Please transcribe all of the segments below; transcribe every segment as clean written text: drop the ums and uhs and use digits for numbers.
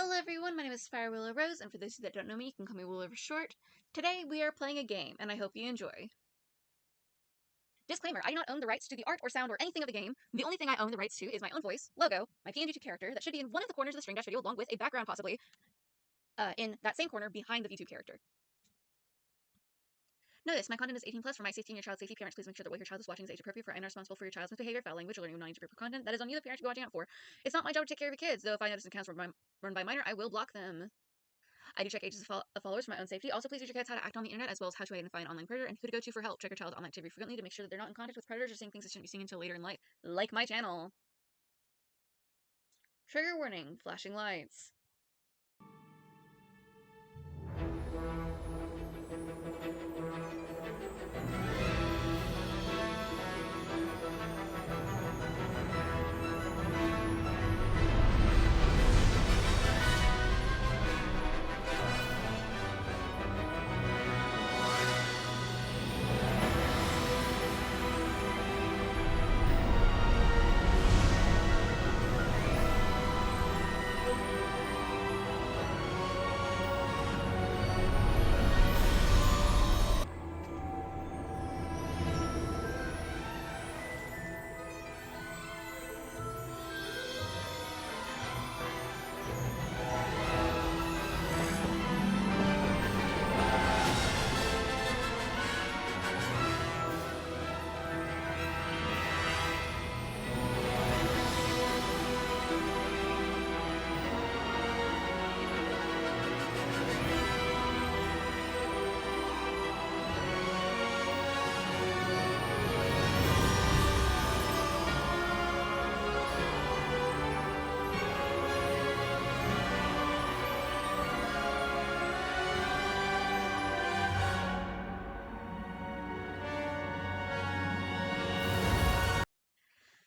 Hello everyone, my name is Fire Willow Rose, and for those of you that don't know me, you can call me Willow for short. Today we are playing a game, and I hope you enjoy. Disclaimer, I do not own the rights to the art or sound or anything of the game. The only thing I own the rights to is my own voice, logo, my PNG character that should be in one of the corners of the String Dash video along with a background possibly, in that same corner behind the VTube character. Notice, my content is 18 plus. For my safety and your child's safety, parents please make sure that what your child is watching is age appropriate for and are responsible for your child's misbehavior, foul language, or learning of non-age-appropriate content. That is on you, the parent, to be watching out for. It's not my job to take care of your kids, though if I notice accounts run by minor, I will block them. I do check ages of followers for my own safety. Also, please teach your kids how to act on the internet, as well as how to identify an online predator and who to go to for help. Check your child's online activity frequently to make sure that they're not in contact with predators or saying things they shouldn't be seeing until later in life, like my channel. Trigger warning, flashing lights.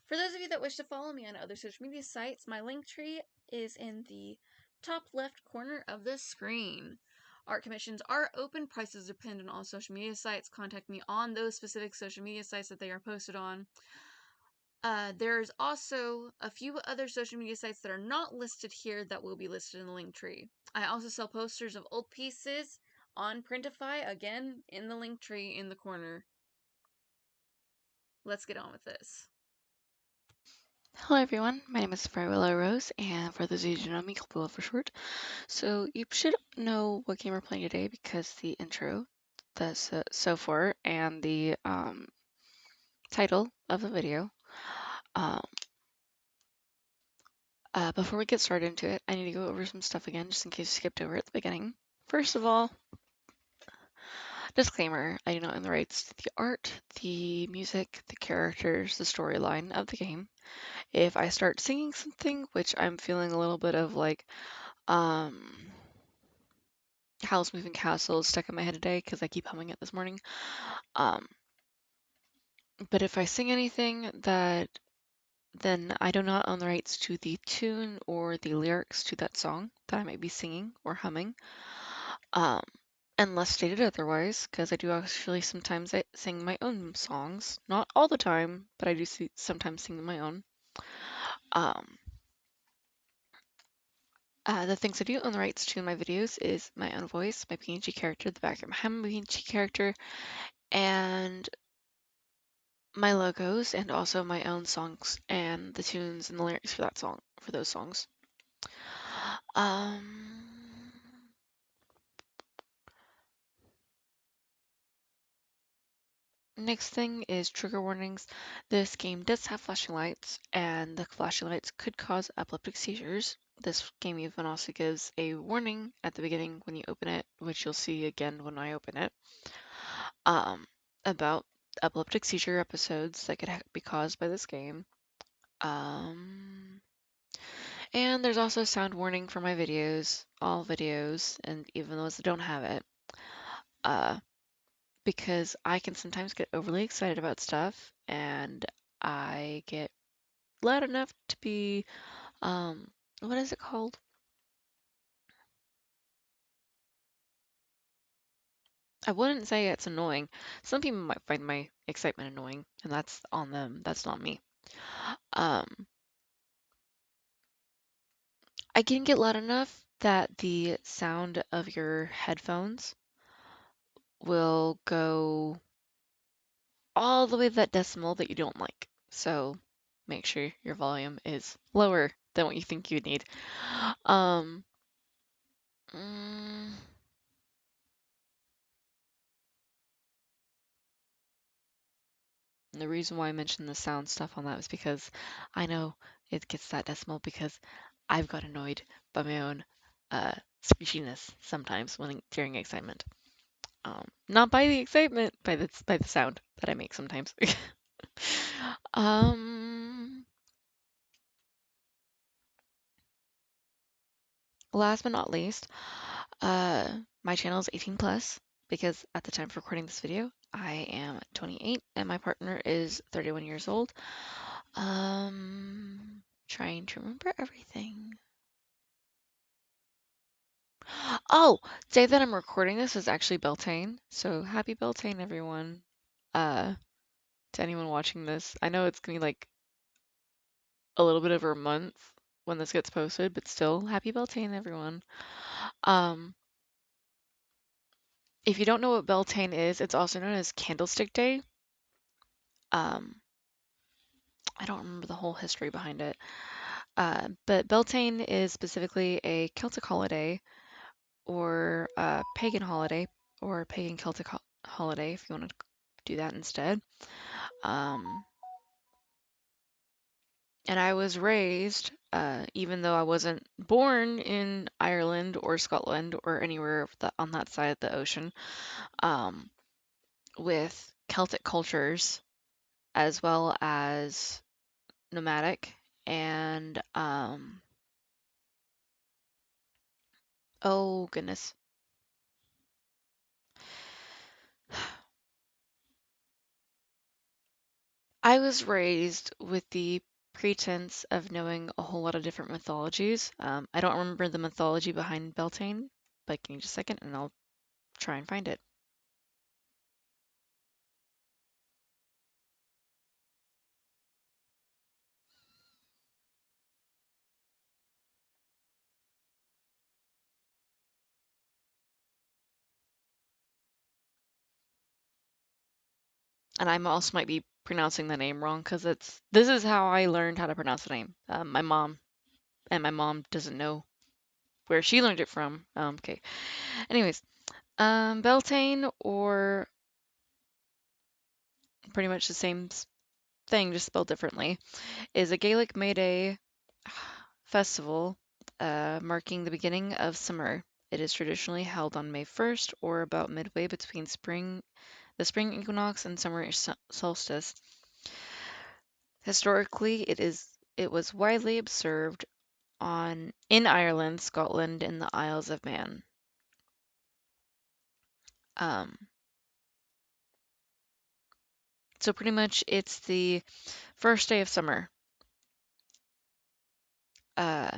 For those of you that wish to follow me on other social media sites, my link tree is in the top left corner of the screen. Art commissions are open, prices are pinned on all social media sites. Contact me on those specific social media sites that they are posted on. There's also a few other social media sites that are not listed here that will be listed in the link tree. I also sell posters of old pieces on Printify, again, in the link tree in the corner. Let's get on with this. Hello everyone, my name is Fire Willow Rose, and for those of you who don't know me, Willow for short. So you should know what game we're playing today because the intro, the so far, and the title of the video. Before we get started into it, I need to go over some stuff again, just in case you skipped over at the beginning. First of all, disclaimer, I do not own the rights to the art, the music, the characters, the storyline of the game. If I start singing something, which I'm feeling a little bit of like, Howl's Moving Castle is stuck in my head today because I keep humming it this morning. But if I sing anything then I do not own the rights to the tune or the lyrics to that song that I might be singing or humming. Unless stated otherwise, because I do actually sometimes sing my own songs. Not all the time, but I do sometimes sing my own. The things I do own the rights to in my videos is my own voice, my PNG character, the background behind my PNG character, and my logos, and also my own songs and the tunes and the lyrics for those songs. Next thing is trigger warnings. This game does have flashing lights, and the flashing lights could cause epileptic seizures. This game even also gives a warning at the beginning when you open it, which you'll see again when I open it, about epileptic seizure episodes that could be caused by this game. And there's also a sound warning for my videos, all videos, and even those that don't have it. Because I can sometimes get overly excited about stuff, and I get loud enough to be, what is it called? I wouldn't say it's annoying. Some people might find my excitement annoying, and that's on them. That's not me. I can get loud enough that the sound of your headphones will go all the way to that decimal that you don't like. So make sure your volume is lower than what you think you need. Um, mm, the reason why I mentioned the sound stuff on that was because I know it gets that decimal because I've got annoyed by my own squishiness sometimes when during excitement. Not by the excitement, by the sound that I make sometimes. um, Last but not least, my channel is 18 plus because at the time of recording this video, I am 28 and my partner is 31 years old. Trying to remember everything. Oh, day that I'm recording this is actually Beltane. So happy Beltane, everyone. Uh, to anyone watching this, I know it's gonna be like a little bit over a month when this gets posted, but still, happy Beltane, everyone. Um, if you don't know what Beltane is, it's also known as Candlestick Day. Um, I don't remember the whole history behind it. But Beltane is specifically a Celtic holiday or a pagan holiday or pagan Celtic holiday if you want to do that instead. Um, and I was raised, even though I wasn't born in Ireland or Scotland or anywhere on that side of the ocean, um, with Celtic cultures as well as nomadic and oh goodness. I was raised with the pretense of knowing a whole lot of different mythologies. I don't remember the mythology behind Beltane, but give me just a second and I'll try and find it. And I also might be pronouncing the name wrong because this is how I learned how to pronounce the name. My mom doesn't know where she learned it from. Okay. Anyways, Beltane, or pretty much the same thing, just spelled differently, is a Gaelic May Day festival marking the beginning of summer. It is traditionally held on May 1st or about midway between the spring equinox and summer solstice. Historically, it was widely observed in Ireland, Scotland, and the Isles of Man. Um, so pretty much it's the first day of summer. Uh,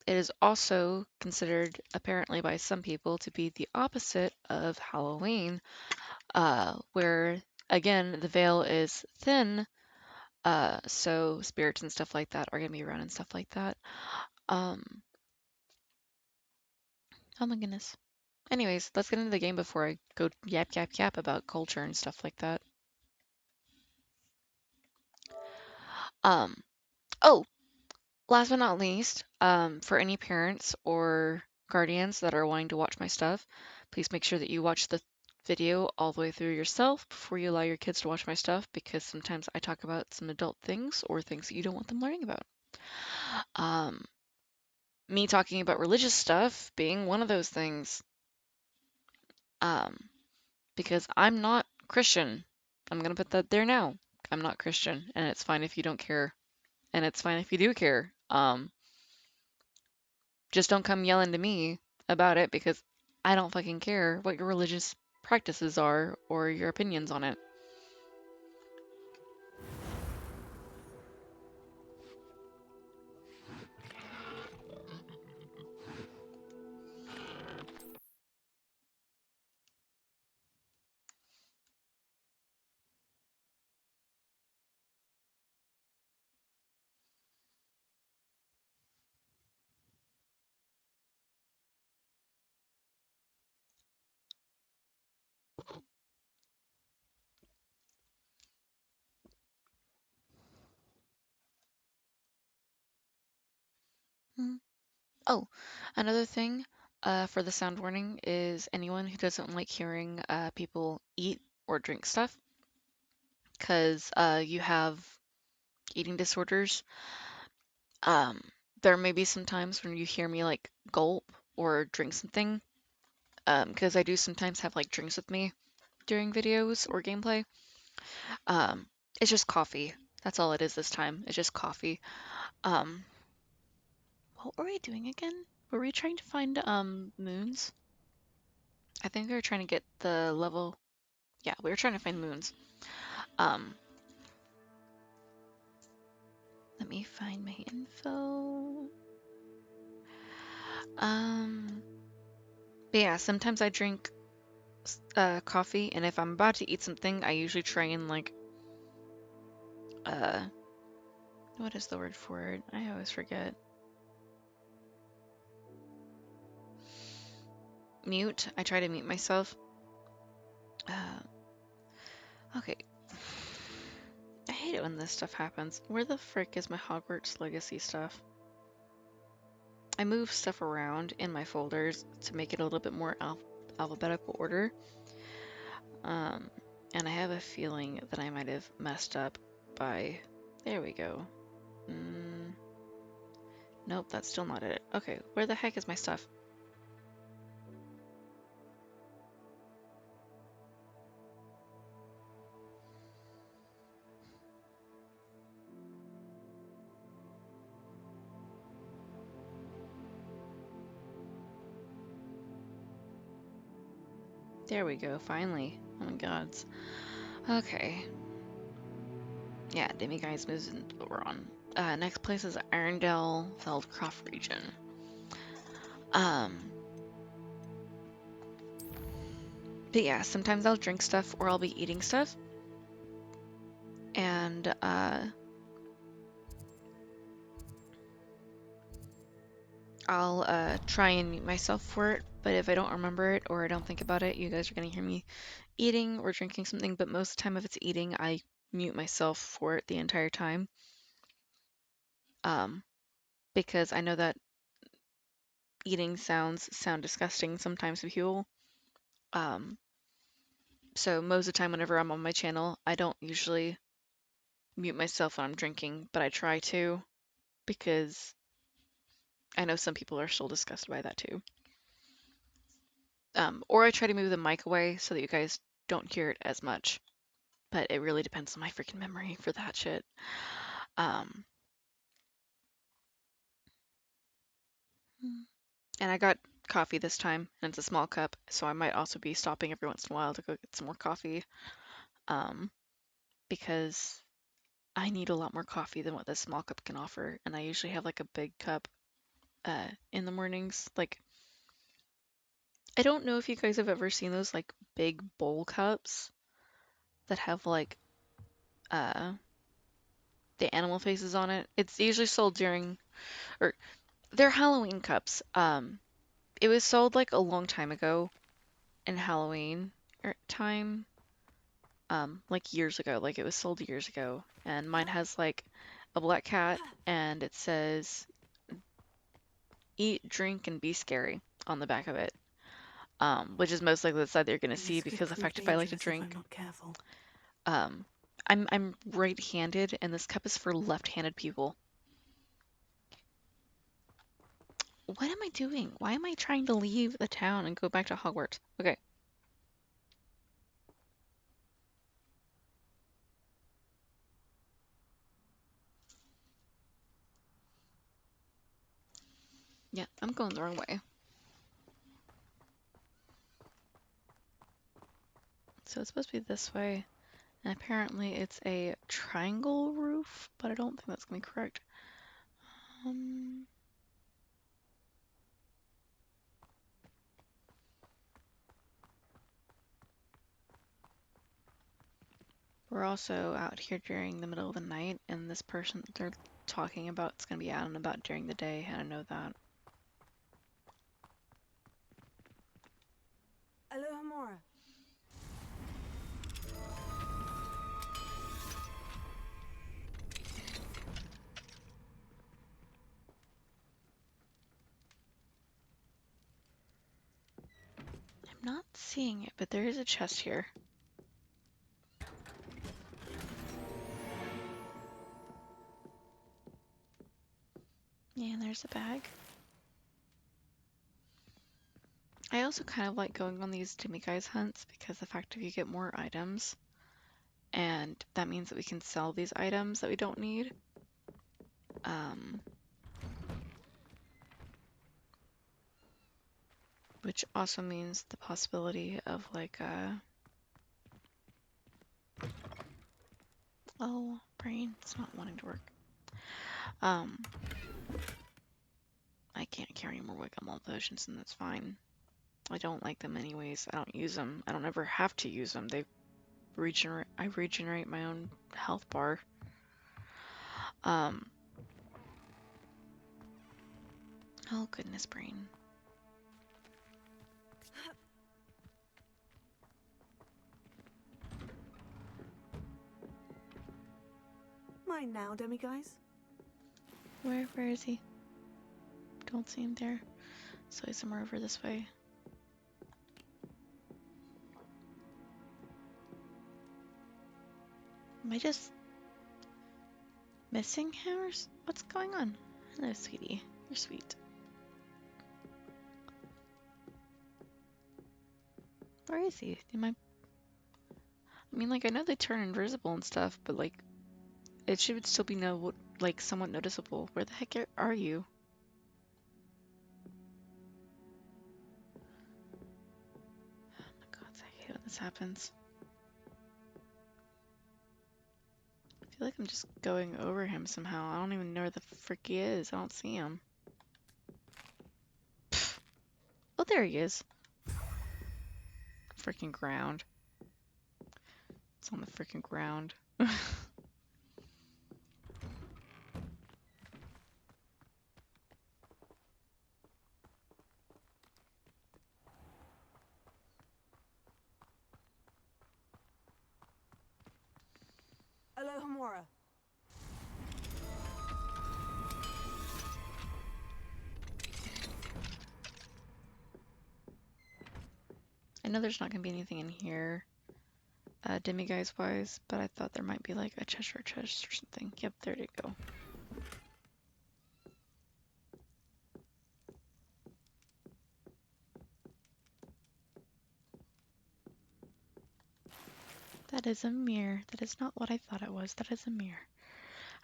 it is also considered, apparently by some people, to be the opposite of Halloween, where again the veil is thin, so spirits and stuff like that are gonna be around and stuff like that. Um, oh my goodness. Anyways, let's get into the game before I go yap yap yap about culture and stuff like that. Um, oh, last but not least, for any parents or guardians that are wanting to watch my stuff, please make sure that you watch the video all the way through yourself before you allow your kids to watch my stuff because sometimes I talk about some adult things or things that you don't want them learning about. Um, Me talking about religious stuff being one of those things. Um, because I'm not Christian. I'm gonna put that there now. I'm not Christian, and it's fine if you don't care, and it's fine if you do care. Just don't come yelling to me about it because I don't fucking care what your religious practices are or your opinions on it. Mhm. Oh, another thing for the sound warning is anyone who doesn't like hearing people eat or drink stuff, because you have eating disorders. Um, there may be some times when you hear me like gulp or drink something, because I do sometimes have like drinks with me during videos or gameplay. Um, it's just coffee. That's all it is this time. It's just coffee. Um, what were we doing again? Were we trying to find moons? I think we were trying to get the level. Yeah, we were trying to find moons. Um, let me find my info. Um, but yeah, sometimes I drink coffee, and if I'm about to eat something, I usually try and like uh, what is the word for it? I always forget. Mute. I try to mute myself. Okay. I hate it when this stuff happens. Where the frick is my Hogwarts Legacy stuff? I move stuff around in my folders to make it a little bit more alphabetical order. Um, and I have a feeling that I might have messed up by... There we go. Nope, that's still not it. Okay, where the heck is my stuff? There we go, finally. Oh my gods. Okay. Yeah, Demiguise moves into what we're on. Next place is Arendelle Feldcroft region. But yeah, sometimes I'll drink stuff or I'll be eating stuff. And I'll try and mute myself for it, but if I don't remember it or I don't think about it, you guys are gonna hear me eating or drinking something, but most of the time if it's eating, I mute myself for it the entire time. Because I know that eating sounds sound disgusting sometimes to people. So most of the time whenever I'm on my channel, I don't usually mute myself when I'm drinking, but I try to because I know some people are still disgusted by that too. Or I try to move the mic away so that you guys don't hear it as much. But it really depends on my freaking memory for that shit. Um, and I got coffee this time, and it's a small cup, so I might also be stopping every once in a while to go get some more coffee. Because I need a lot more coffee than what this small cup can offer, and I usually have like a big cup in the mornings. Like, I don't know if you guys have ever seen those like big bowl cups that have like uh the animal faces on it. It's usually sold during, or they're Halloween cups. It was sold like a long time ago in Halloween time. Like years ago. Like it was sold years ago, and mine has like a black cat, and it says "Eat, drink, and be scary" on the back of it. Which is most likely the side that you're gonna see This could because the prove fact if I like to dangerous if I'm drink, not careful. I'm right-handed, and this cup is for left-handed people. What am I doing? Why am I trying to leave the town and go back to Hogwarts? Okay. Yeah, I'm going the wrong way. So it's supposed to be this way. And apparently it's a triangle roof, but I don't think that's gonna be correct. We're also out here during the middle of the night, and this person they're talking about is gonna be out and about during the day, and I know that. Alohomora. not seeing it, but there is a chest here. Yeah, and there's a bag. I also kind of like going on these demiguise hunts because the fact that you get more items, and that means that we can sell these items that we don't need. Which also means the possibility of like oh, brain, it's not wanting to work. I can't carry more Wiggle potions, and that's fine. I don't like them anyways. I don't use them. I don't ever have to use them. They regenerate. I regenerate my own health bar. Oh goodness, brain. Mine now, demiguise. Where is he? Don't see him there. So he's somewhere over this way. Am I just missing him or what's going on? Hello, sweetie. You're sweet. Where is he? I mean, like, I know they turn invisible and stuff, but like, it should still be like somewhat noticeable. Where the heck are you? Oh my god, I hate when this happens. I feel like I'm just going over him somehow. I don't even know where the frick he is. I don't see him. Pfft. Oh, there he is. Freaking ground. It's on the freaking ground. Alohomora. I know there's not gonna be anything in here, demiguise wise, but I thought there might be like a Cheshire chest or something. Yep, there you go. That is a mirror. That is not what I thought it was. That is a mirror.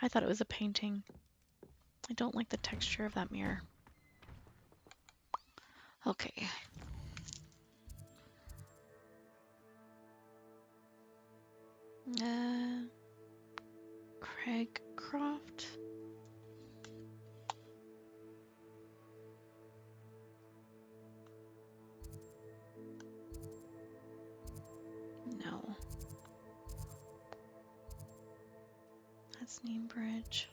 I thought it was a painting. I don't like the texture of that mirror. Okay. Cragcroft? No. That's Neimbridge.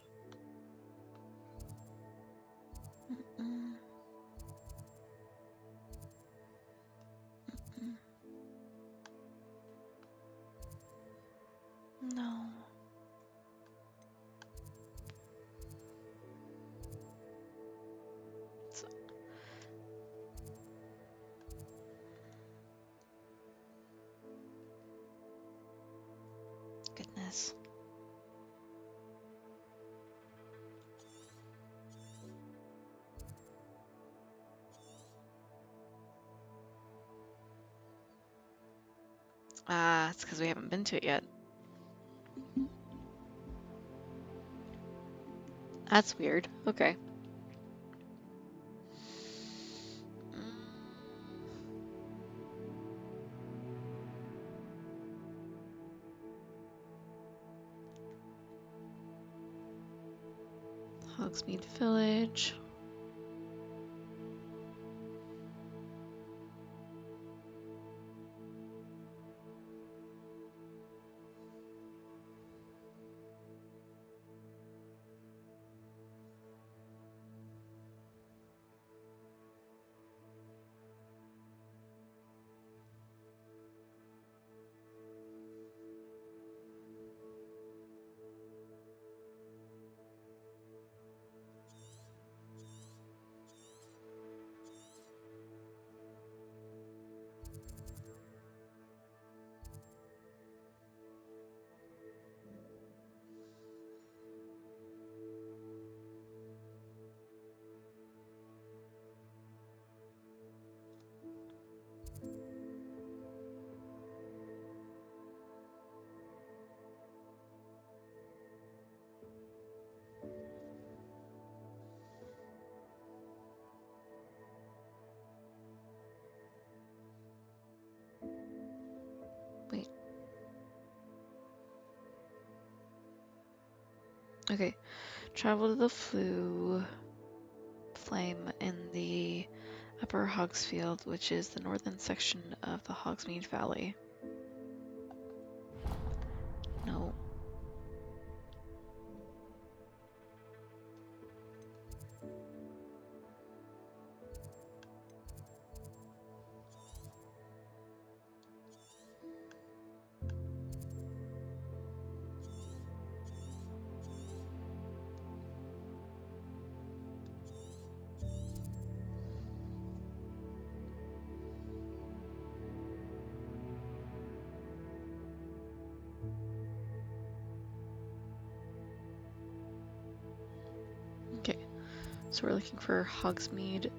Mm-mm. Mm-mm. No. It's, goodness. Ah, it's because we haven't been to it yet. That's weird. Okay. Hogsmeade Village. Okay. Travel to the flame in the Upper Hogsfield, which is the northern section of the Hogsmeade Valley. No. Okay. So we're looking for Hogsmeade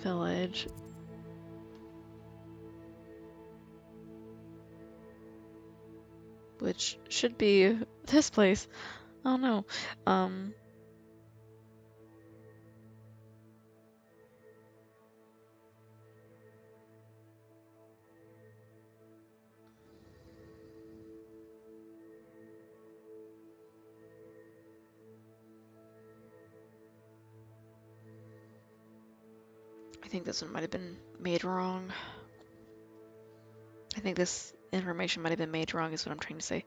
Village. Which should be this place. Oh no. I think this one might have been made wrong. I think this information might have been made wrong is what I'm trying to say.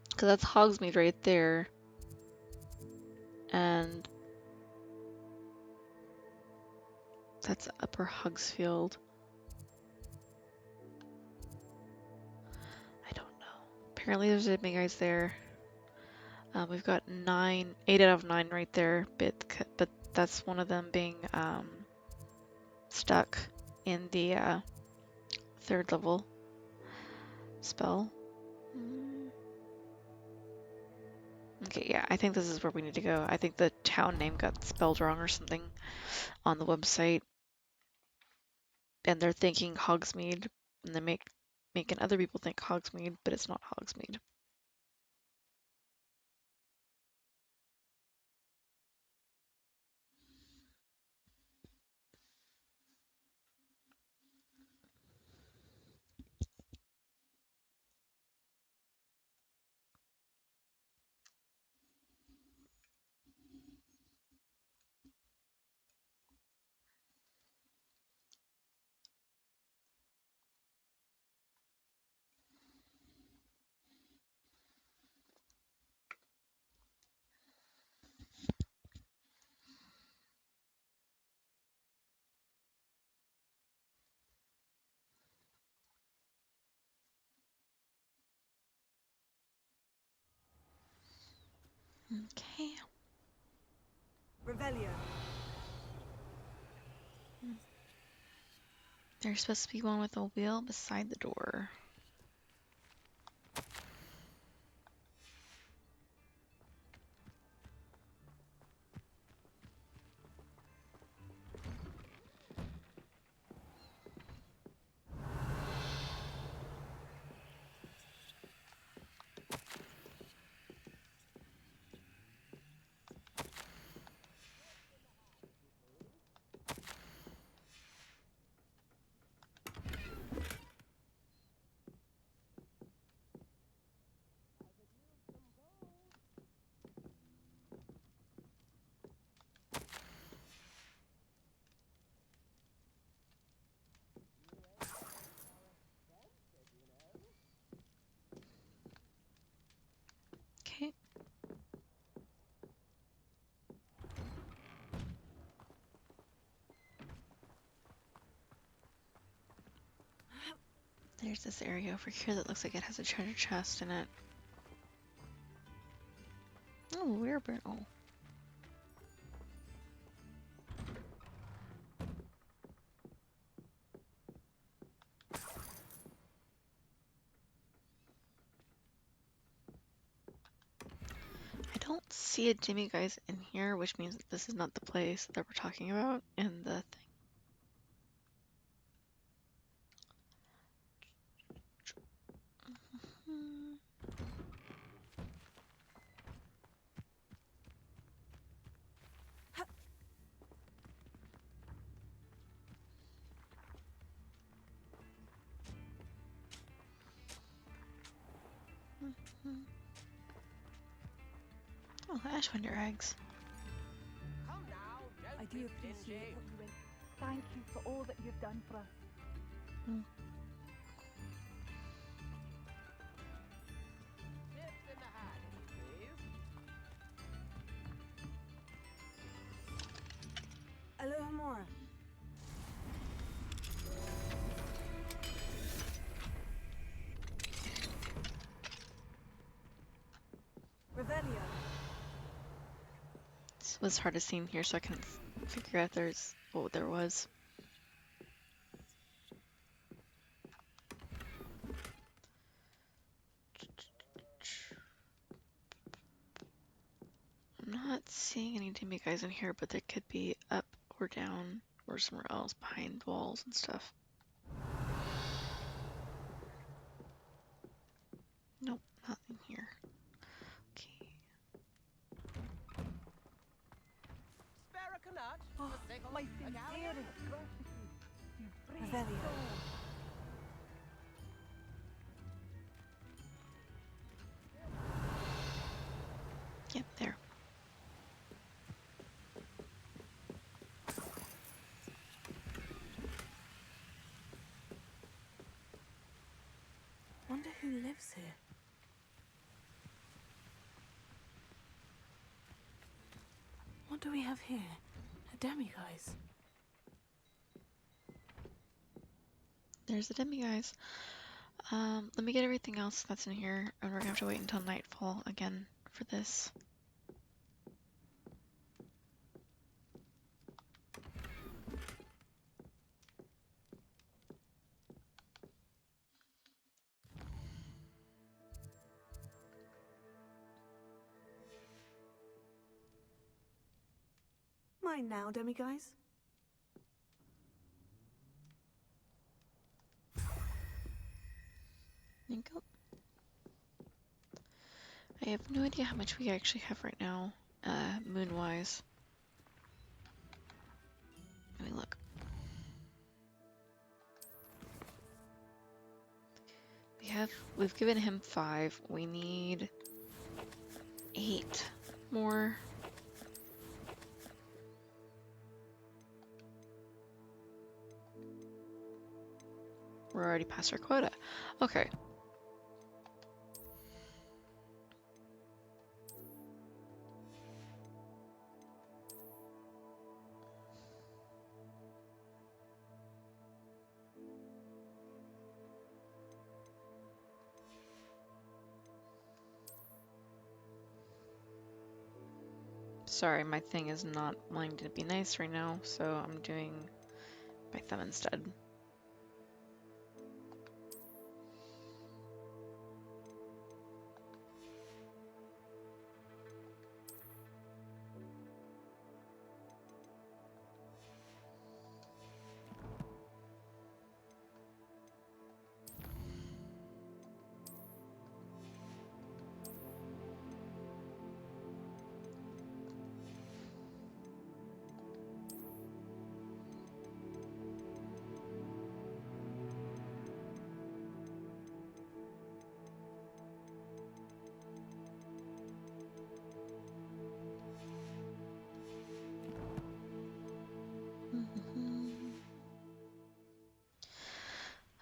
Because that's Hogsmeade right there. And that's Upper Hogsfield. I don't know. Apparently there's enemy guys there. We've got 8 out of 9 right there, but that's one of them being stuck in the 3rd level spell. Okay, yeah, I think this is where we need to go. I think the town name got spelled wrong or something on the website. And they're thinking Hogsmeade, and they're making other people think Hogsmeade, but it's not Hogsmeade. Okay. Revelio. There's supposed to be one with a wheel beside the door. Okay. There's this area over here that looks like it has a treasure chest in it. Oh, we're oh. I don't see a Jimmy guys in here, which means that this is not the place that we're talking about in the thing. Oh, the Ashwinder eggs. I do appreciate what you went. Thank you for all that you've done for us. Mm. Tips in the hat, please. Alohomora. Revelio. This was hard to see in here, so I couldn't figure out what there was. I'm not seeing any Dimmy guys in here, but they could be up or down or somewhere else behind walls and stuff. Nope, not in here. Okay. Spare a canut, Oh, a sickle, my a galleon. sincerest gratitude. You brave Revelio. soul. Yep, there. Wonder who lives here. What do we have here? A demiguise. There's the Dimmy guys. Let me get everything else that's in here, and we're gonna have to wait until nightfall again for this. Mine now, demiguise. There you go. I have no idea how much we actually have right now, moon-wise. Let me look. We've given him 5. We need 8 more. We're already past our quota. Okay. Sorry, my thing is not wanting to be nice right now, so I'm doing my thumb instead.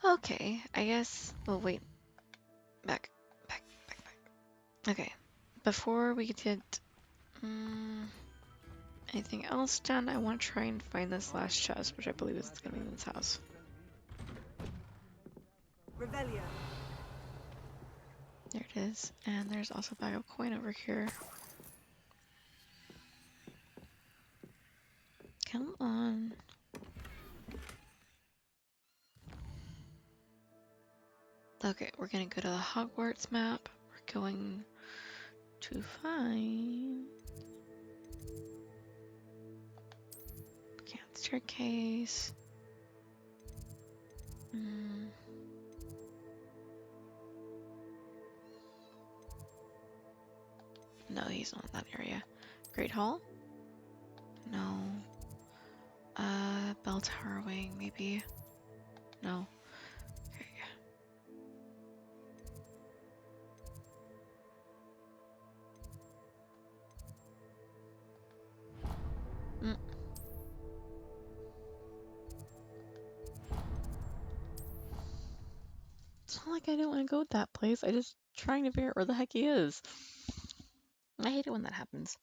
Okay, I guess we'll wait. Back. Okay, before we get anything else done, I want to try and find this last chest, which I believe is going to be in this house. Revelio. There it is, and there's also a bag of coin over here. Come on. Okay, we're gonna go to the Hogwarts map. We're going to find Cat staircase. No, he's not in that area. Great Hall? No. Bell Tower Wing, maybe. No. Okay. like I don't want to go to that place. I just trying to figure out where the heck he is. I hate it when that happens.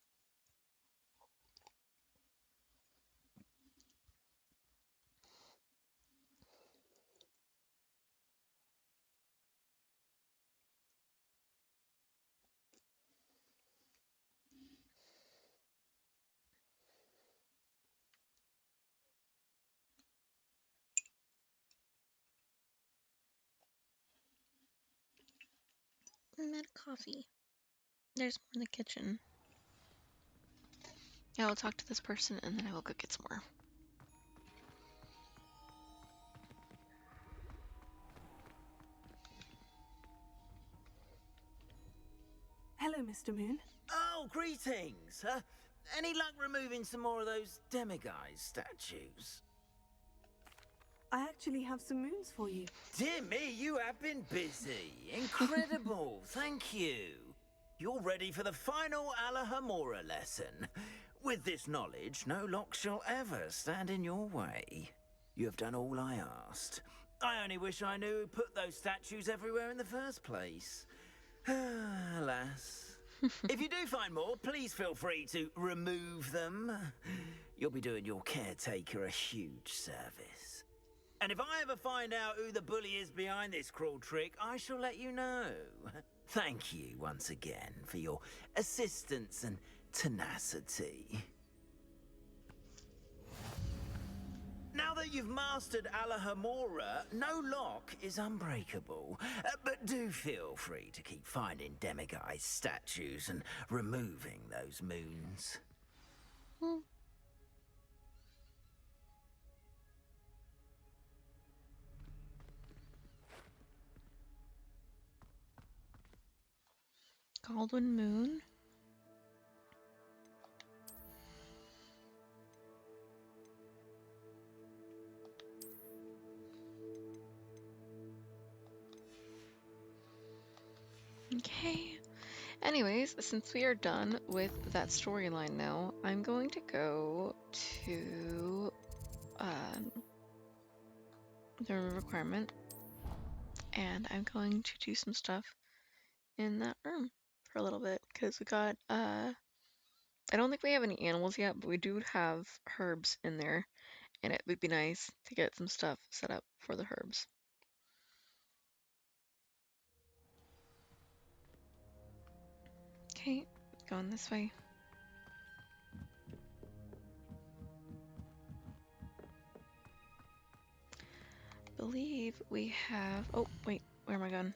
I'm out of coffee. There's more in the kitchen. I will talk to this person and then I will go get some more. Hello, Mr. Moon. Oh, greetings. Any luck removing some more of those demiguise statues? I actually have some moons for you. Dear me, you have been busy. Incredible. Thank you. You're ready for the final Alahamora lesson. With this knowledge, no lock shall ever stand in your way. You have done all I asked. I only wish I knew who put those statues everywhere in the first place. Alas. If you do find more, please feel free to remove them. You'll be doing your caretaker a huge service. And if I ever find out who the bully is behind this cruel trick, I shall let you know. Thank you once again for your assistance and tenacity. Now that you've mastered Alahamora, no lock is unbreakable. But do feel free to keep finding demiguise statues and removing those moons. Galdwin Moon? Okay. Anyways, since we are done with that storyline now, I'm going to go to the requirement, and I'm going to do some stuff in that room for a little bit, because we got, I don't think we have any animals yet, but we do have herbs in there, and it would be nice to get some stuff set up for the herbs. Okay, going this way. Believe we have, oh wait, where am I going?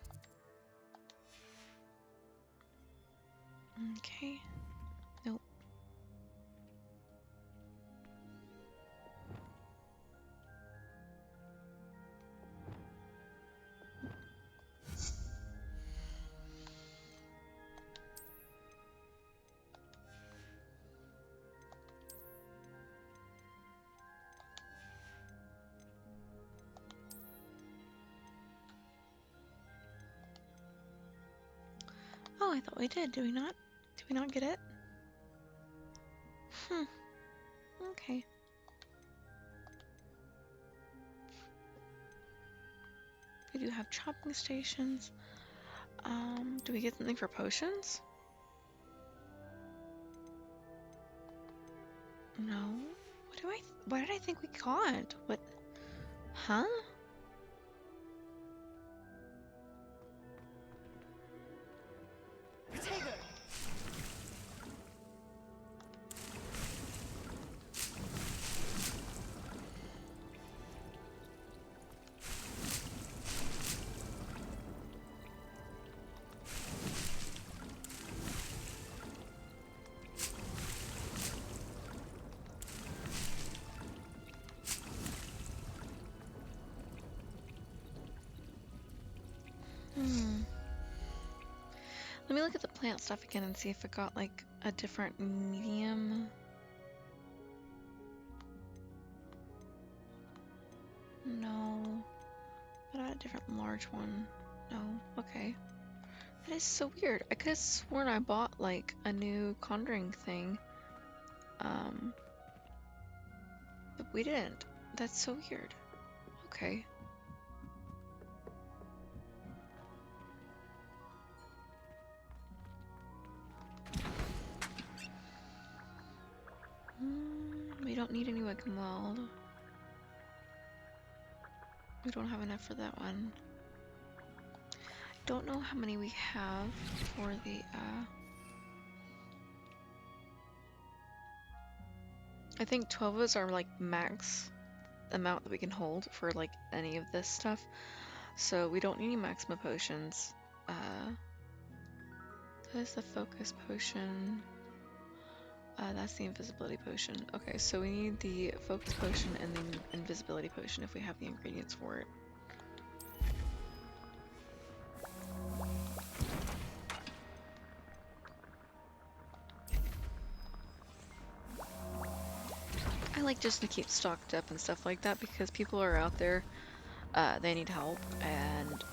Okay, nope. Oh, I thought we did. Do we not? Did we not get it? Okay. We do have chopping stations. Do we get something for potions? No. What did I think we got? What? Huh? Potato! Let me look at the plant stuff again and see if it got like a different medium. No. But not a different large one. No. Okay. That is so weird. I could have sworn I bought like a new conjuring thing. But we didn't. That's so weird. Okay. don't need any Wickham Weld. We don't have enough for that one. I don't know how many we have for the, I think 12 of us are like max amount that we can hold for like any of this stuff. So we don't need any maxima potions. That's the focus potion. That's the invisibility potion. Okay, so we need the focus potion and the invisibility potion if we have the ingredients for it. I like just to keep stocked up and stuff like that because people are out there, they need help, and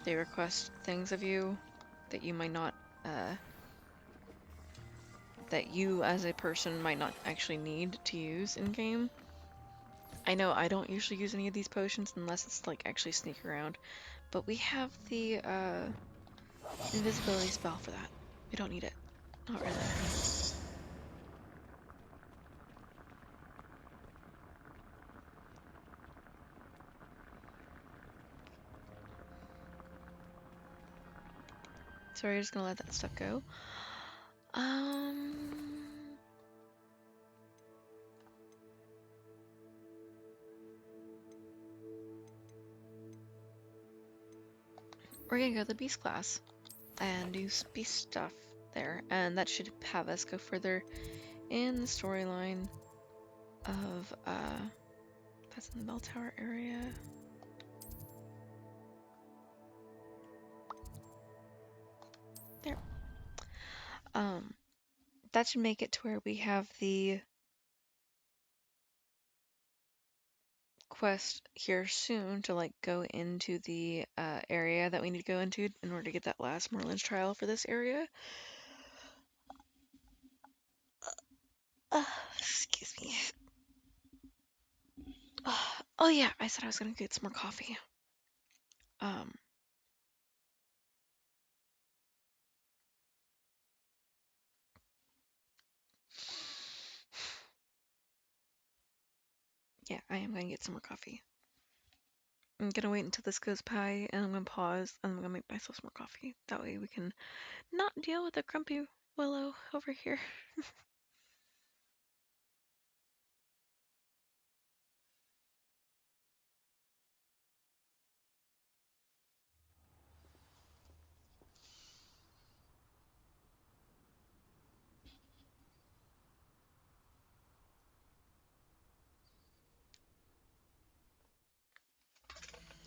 they request things of you that you might not, that you as a person might not actually need to use in game. I know I don't usually use any of these potions unless it's like actually sneak around, but we have the invisibility spell for that. We don't need it. Not really. So we're just gonna let that stuff go. We're gonna go to the beast class and do beast stuff there, and that should have us go further in the storyline of that's in the bell tower area. There. That should make it to where we have the quest here soon to like go into the area that we need to go into in order to get that last Merlin's trial for this area. Excuse me. Oh yeah, I said I was gonna get some more coffee. Yeah, I am gonna get some more coffee. I'm gonna wait until this goes by, and I'm gonna pause, and I'm gonna make myself some more coffee. That way we can not deal with the grumpy Willow over here.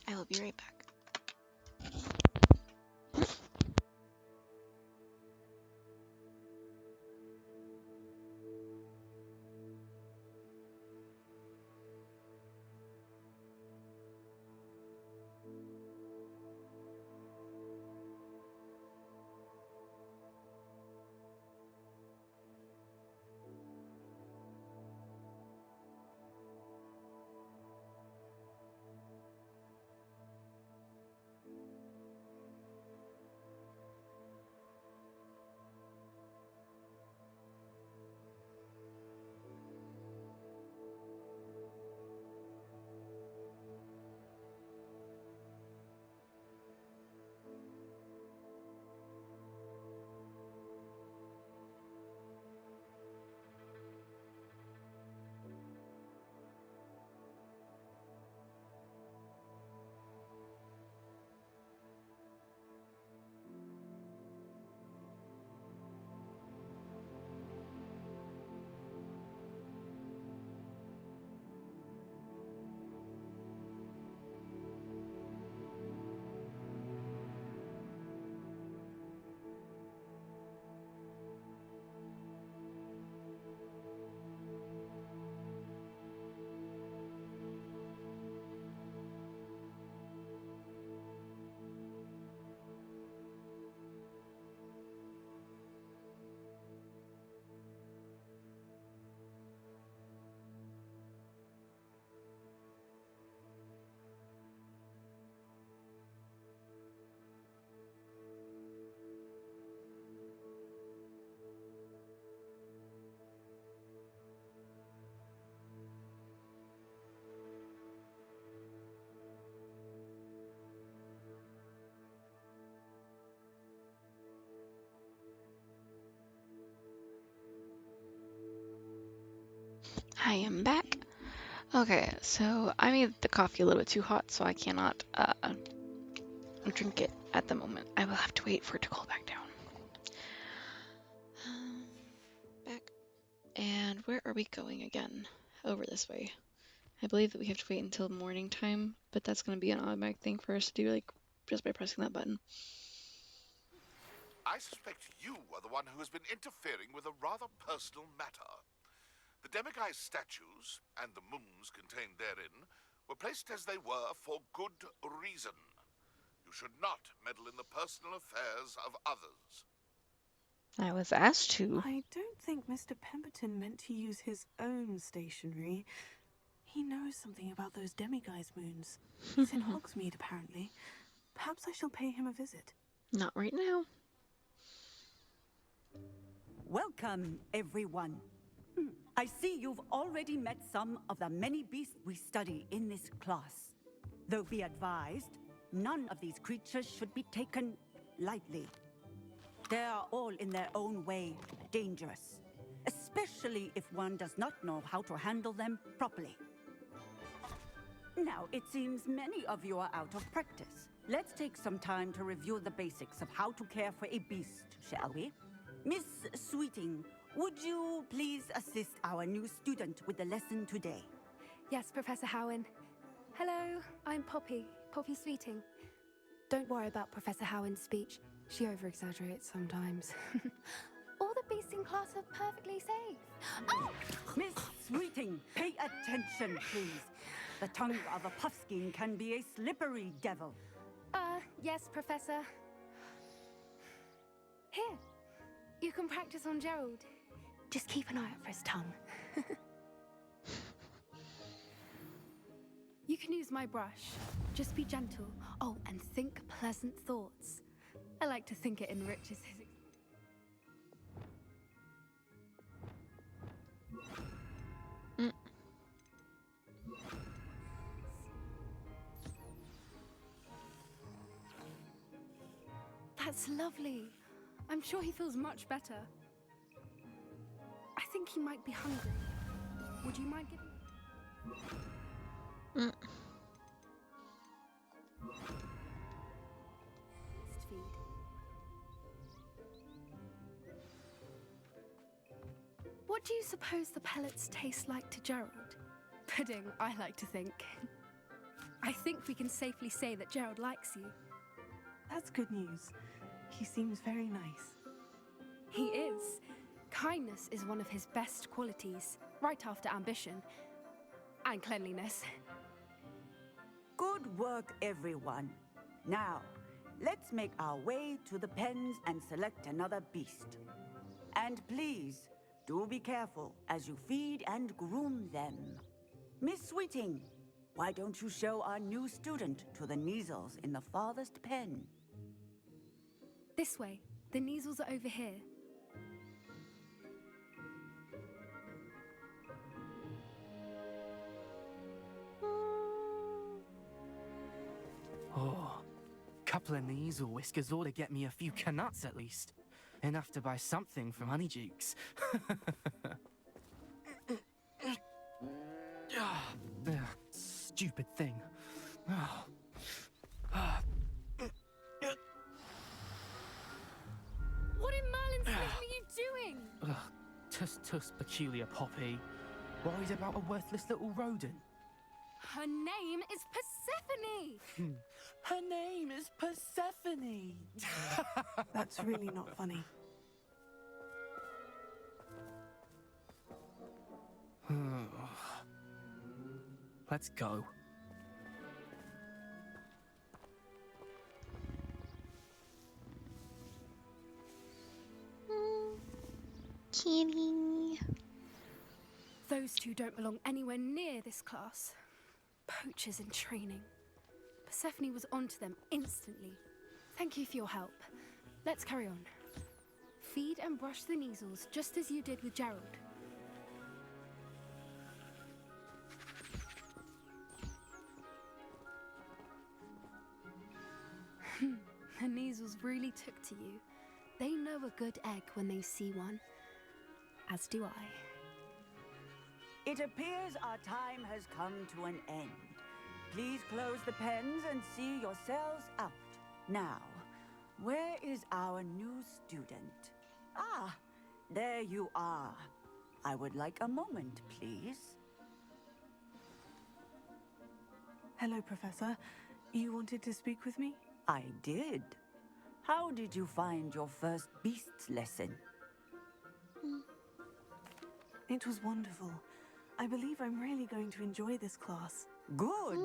I will be right back. I am back. Okay, so I made the coffee a little bit too hot, so I cannot drink it at the moment. I will have to wait for it to cool back down. Back. And where are we going again? Over this way. I believe that we have to wait until morning time, but that's going to be an automatic thing for us to do, like, just by pressing that button. I suspect you are the one who has been interfering with a rather personal matter. The demiguise statues, and the moons contained therein, were placed as they were for good reason. You should not meddle in the personal affairs of others. I was asked to. I don't think Mr. Pemberton meant to use his own stationery. He knows something about those demiguise moons. He's in Hogsmeade, apparently. Perhaps I shall pay him a visit. Not right now. Welcome, everyone. I see you've already met some of the many beasts we study in this class. Though be advised, none of these creatures should be taken lightly. They are all in their own way dangerous, especially if one does not know how to handle them properly. Now, it seems many of you are out of practice. Let's take some time to review the basics of how to care for a beast, shall we? Miss Sweeting, would you please assist our new student with the lesson today? Yes, Professor Howen. Hello, I'm Poppy Sweeting. Don't worry about Professor Howen's speech. She over-exaggerates sometimes. All the beasts in class are perfectly safe. Oh! Miss Sweeting, pay attention, please. The tongue of a puffskein can be a slippery devil. Yes, Professor. Here, you can practice on Gerald. Just keep an eye out for his tongue. You can use my brush. Just be gentle. Oh, and think pleasant thoughts. I like to think it enriches his... That's lovely. I'm sure he feels much better. I think he might be hungry. Would you mind giving... feed. What do you suppose the pellets taste like to Gerald? Pudding, I like to think. I think we can safely say that Gerald likes you. That's good news. He seems very nice. He is. Kindness is one of his best qualities, right after ambition and cleanliness. Good work, everyone. Now, let's make our way to the pens and select another beast. And please, do be careful as you feed and groom them. Miss Sweeting, why don't you show our new student to the Neasels in the farthest pen? This way. The Neasels are over here. Oh, couple of Neasel whiskers ought to get me a few canuts at least. Enough to buy something from Honeydukes. Stupid thing. What in Merlin's name are you doing? Tuss, peculiar Poppy. Worried about a worthless little rodent. Her name is Persephone! Her name is Persephone! That's really not funny. Let's go. Kitty. Those two don't belong anywhere near this class. Poachers in training. Persephone was onto them instantly. Thank you for your help. Let's carry on. Feed and brush the Neasels just as you did with Gerald. The Neasels really took to you. They know a good egg when they see one. As do I. It appears our time has come to an end. Please close the pens and see yourselves out. Now, where is our new student? Ah, there you are. I would like a moment, please. Hello, Professor. You wanted to speak with me? I did. How did you find your first beasts lesson? It was wonderful. I believe I'm really going to enjoy this class. Good.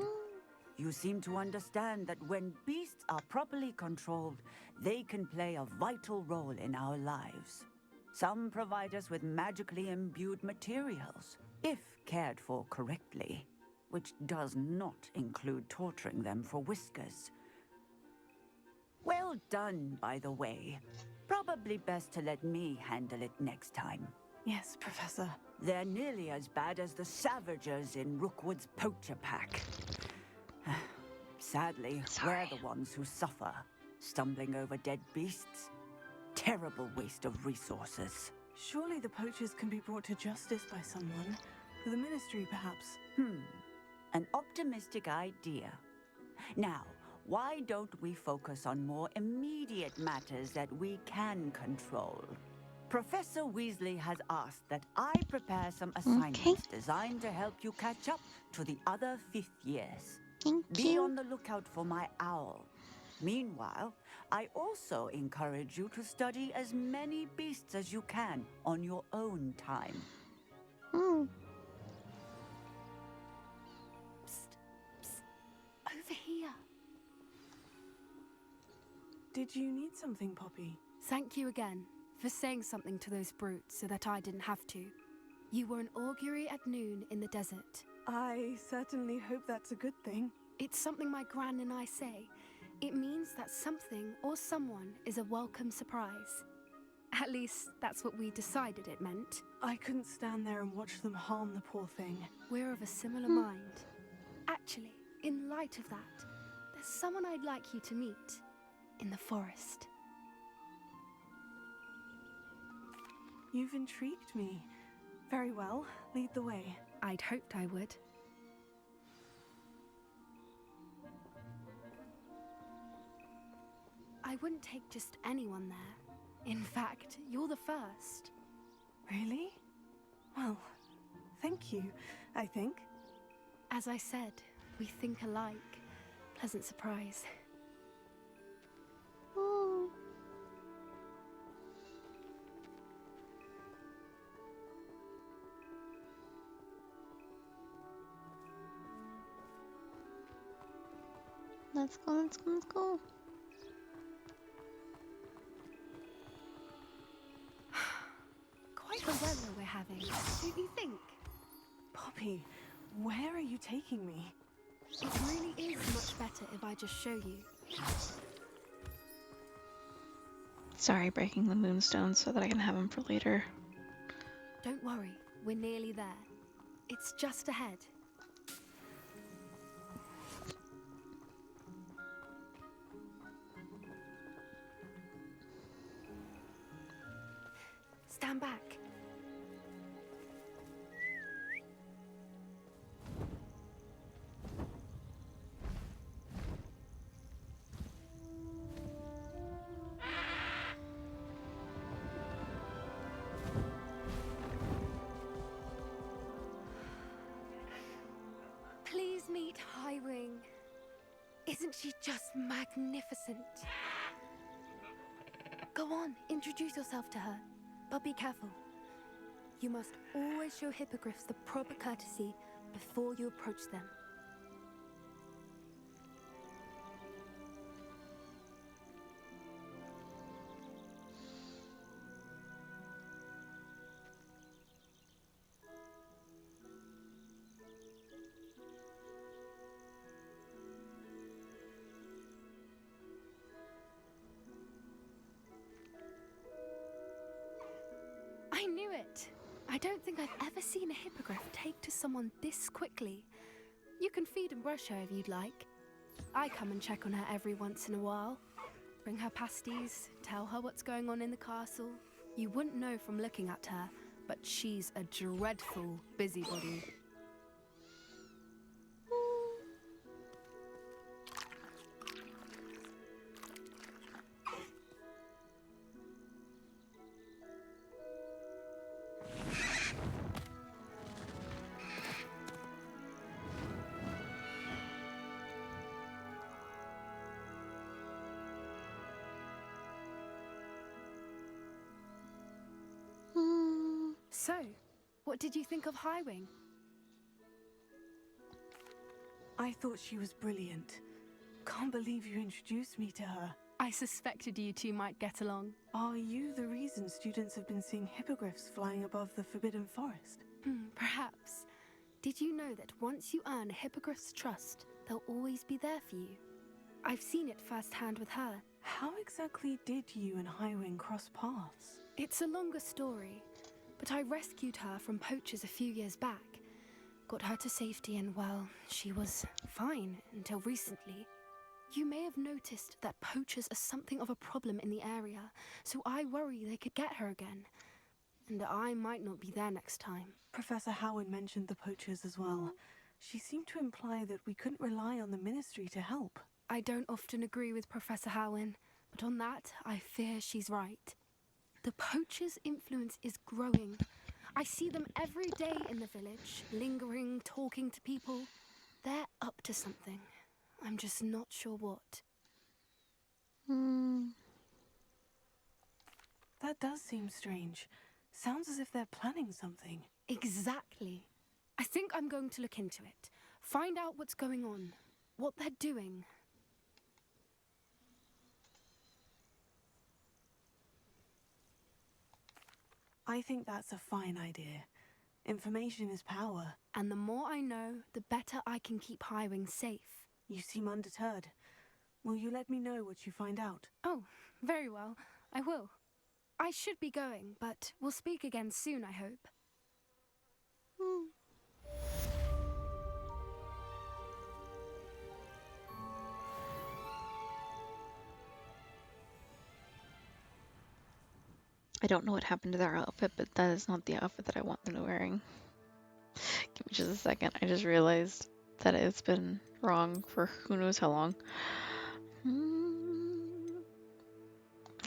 You seem to understand that when beasts are properly controlled, they can play a vital role in our lives. Some provide us with magically imbued materials, if cared for correctly, which does not include torturing them for whiskers. Well done, by the way. Probably best to let me handle it next time. Yes, Professor. They're nearly as bad as the Savagers in Rookwood's poacher pack. Sadly, we're the ones who suffer, stumbling over dead beasts. Terrible waste of resources. Surely the poachers can be brought to justice by someone. The Ministry, perhaps. An optimistic idea. Now, why don't we focus on more immediate matters that we can control? Professor Weasley has asked that I prepare some assignments designed to help you catch up to the other 5th years. Be on the lookout for my owl. Meanwhile, I also encourage you to study as many beasts as you can on your own time. Psst. Psst. Over here. Did you need something, Poppy? Thank you again for saying something to those brutes so that I didn't have to. You were an augury at noon in the desert. I certainly hope that's a good thing. It's something my gran and I say. It means that something or someone is a welcome surprise. At least, that's what we decided it meant. I couldn't stand there and watch them harm the poor thing. We're of a similar mind. Actually, in light of that, there's someone I'd like you to meet in the forest. You've intrigued me. Very well, lead the way. I'd hoped I would. I wouldn't take just anyone there. In fact, you're the first. Really? Well, thank you, I think. As I said, we think alike. Pleasant surprise. Ooh. Let's go, let's go, let's go. Quite the weather we're having, don't you think? Poppy, where are you taking me? It really is much better if I just show you. Sorry, breaking the moonstone so that I can have them for later. Don't worry, we're nearly there. It's just ahead. Stand back. Please meet Highwing. Isn't she just magnificent? Go on, introduce yourself to her. But be careful. You must always show hippogriffs the proper courtesy before you approach them. I knew it! I don't think I've ever seen a hippogriff take to someone this quickly. You can feed and brush her if you'd like. I come and check on her every once in a while. Bring her pasties, tell her what's going on in the castle. You wouldn't know from looking at her, but she's a dreadful busybody. So, what did you think of Highwing? I thought she was brilliant. Can't believe you introduced me to her. I suspected you two might get along. Are you the reason students have been seeing hippogriffs flying above the Forbidden Forest? Perhaps. Did you know that once you earn a hippogriff's trust, they'll always be there for you? I've seen it firsthand with her. How exactly did you and Highwing cross paths? It's a longer story, but I rescued her from poachers a few years back. Got her to safety and, well, she was fine until recently. You may have noticed that poachers are something of a problem in the area, so I worry they could get her again. And I might not be there next time. Professor Howard mentioned the poachers as well. She seemed to imply that we couldn't rely on the Ministry to help. I don't often agree with Professor Howin, but on that, I fear she's right. The poachers' influence is growing. I see them every day in the village, lingering, talking to people. They're up to something. I'm just not sure what. That does seem strange. Sounds as if they're planning something. Exactly. I think I'm going to look into it. Find out what's going on, what they're doing. I think that's a fine idea. Information is power. And the more I know, the better I can keep Highwing safe. You seem undeterred. Will you let me know what you find out? Oh, very well. I will. I should be going, but we'll speak again soon, I hope. I don't know what happened to their outfit, but that is not the outfit that I want them to be wearing. Give me just a second. I just realized that it's been wrong for who knows how long.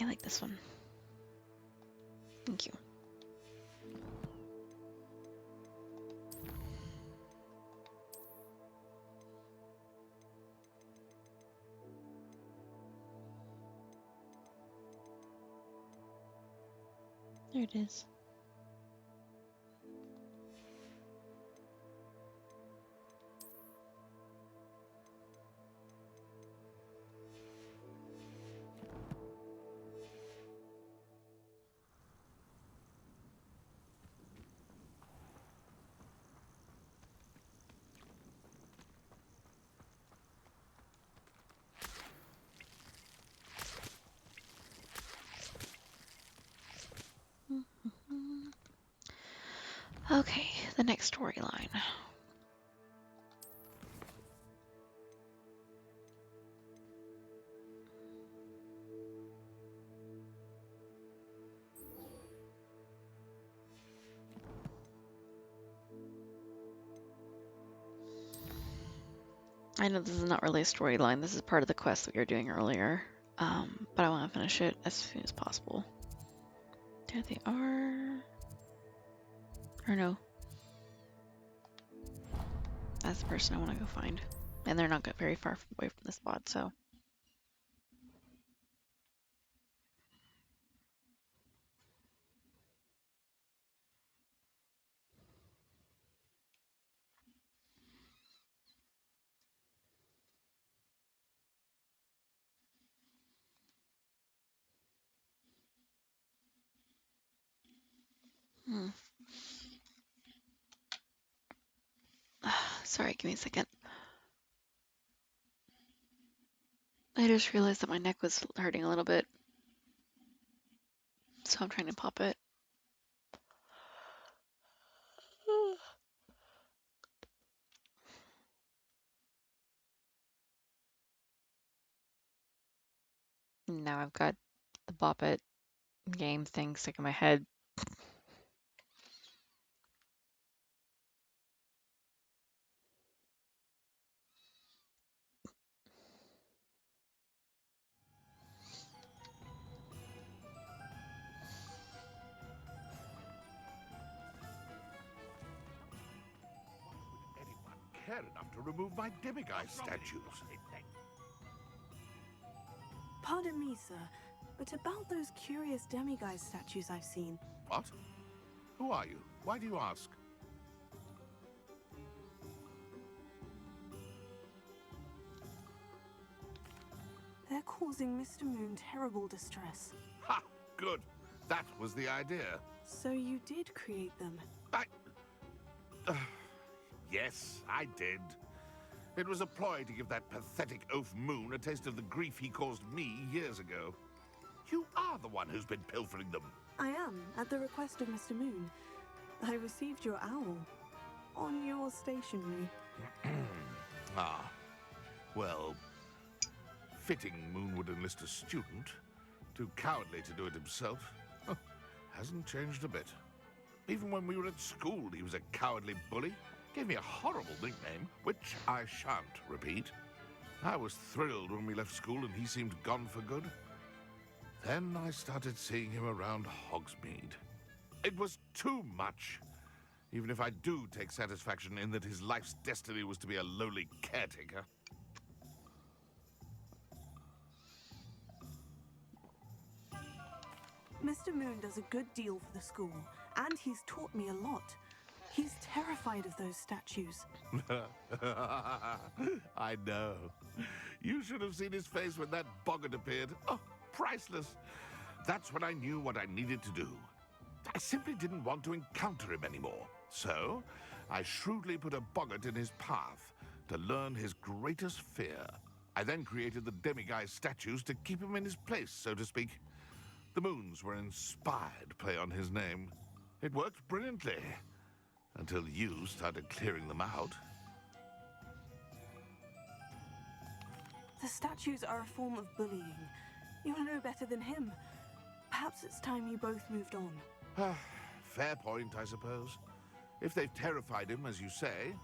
I like this one. Thank you. There it is. Okay, the next storyline. I know this is not really a storyline, this is part of the quest that we were doing earlier, but I want to finish it as soon as possible. There they are. Or no. That's the person I want to go find. And they're not very far away from the spot, so. Sorry, give me a second. I just realized that my neck was hurting a little bit. So I'm trying to pop it. Now I've got the Bop It game thing stuck in my head. care enough to remove my demiguise statues. Pardon me, sir, but about those curious demiguise statues I've seen. What? Who are you? Why do you ask? They're causing Mr. Moon terrible distress. Ha! Good. That was the idea. So you did create them? Yes, I did. It was a ploy to give that pathetic oaf Moon a taste of the grief he caused me years ago. You are the one who's been pilfering them. I am, at the request of Mr. Moon. I received your owl on your stationery. Ah. Well, fitting Moon would enlist a student. Too cowardly to do it himself. Hasn't changed a bit. Even when we were at school, he was a cowardly bully. Gave me a horrible nickname, which I shan't repeat. I was thrilled when we left school and he seemed gone for good. Then I started seeing him around Hogsmeade. It was too much. Even if I do take satisfaction in that his life's destiny was to be a lowly caretaker. Mr. Moon does a good deal for the school, and he's taught me a lot. He's terrified of those statues. I know. You should have seen his face when that boggart appeared. Oh, priceless. That's when I knew what I needed to do. I simply didn't want to encounter him anymore. So, I shrewdly put a boggart in his path to learn his greatest fear. I then created the demiguise statues to keep him in his place, so to speak. The moons were an inspired play on his name. It worked brilliantly. Until you started clearing them out. The statues are a form of bullying. You'll know better than him. Perhaps it's time you both moved on. Fair point, I suppose. If they've terrified him, as you say,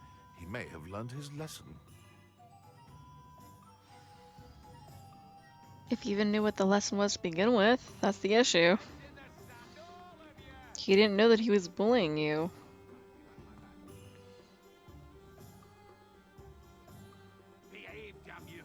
he may have learned his lesson. If you even knew what the lesson was to begin with, that's the issue. He didn't know that he was bullying you. Behave, damn you.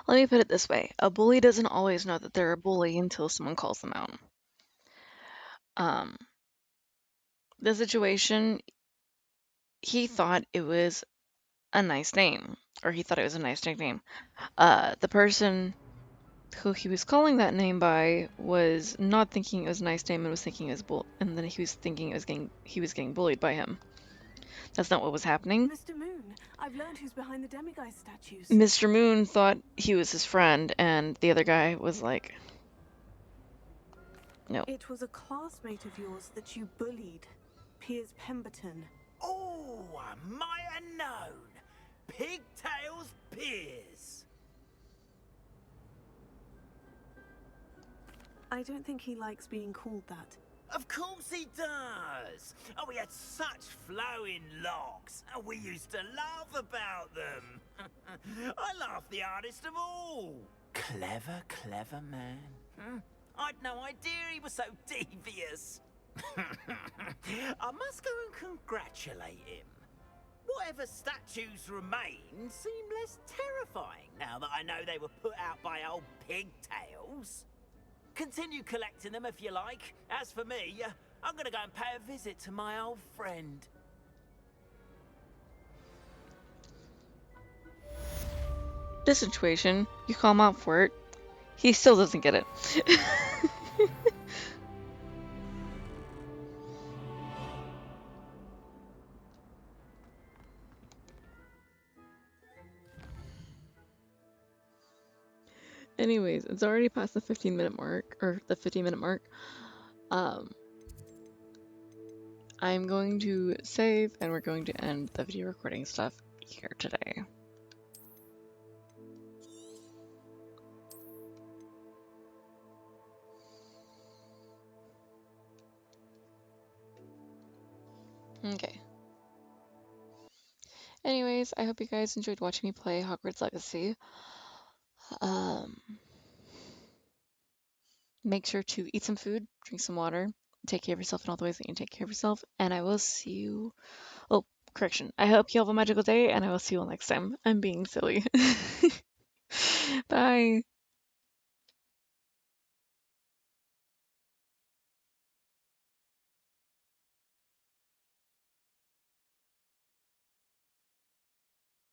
Let me put it this way. A bully doesn't always know that they're a bully until someone calls them out. The situation, he thought it was a nice name, or he thought it was a nice nickname. The person who he was calling that name by was not thinking it was a nice name and was thinking it was and then he was thinking he was getting bullied by him. That's not what was happening. Mr. Moon, I've learned who's behind the demiguise statues. Mr. Moon thought he was his friend, and the other guy was like, no. It was a classmate of yours that you bullied, Piers Pemberton. Oh, I might have known. Pigtails Piers. I don't think he likes being called that. Of course he does. Oh, he had such flowing locks, and we used to laugh about them. I laughed the hardest of all. Clever, clever man. I'd no idea he was so devious. I must go and congratulate him. Whatever statues remain seem less terrifying now that I know they were put out by old pigtails. Continue collecting them if you like. As for me, I'm gonna go and pay a visit to my old friend. This situation, you call him out for it, he still doesn't get it. Anyways, it's already past the 15-minute mark, or the 15-minute mark. I'm going to save, and we're going to end the video recording stuff here today. Okay. Anyways, I hope you guys enjoyed watching me play Hogwarts Legacy. Make sure to eat some food, drink some water, take care of yourself in all the ways that you can take care of yourself, and I will see you. Oh, correction. I hope you have a magical day, and I will see you all next time. I'm being silly. Bye.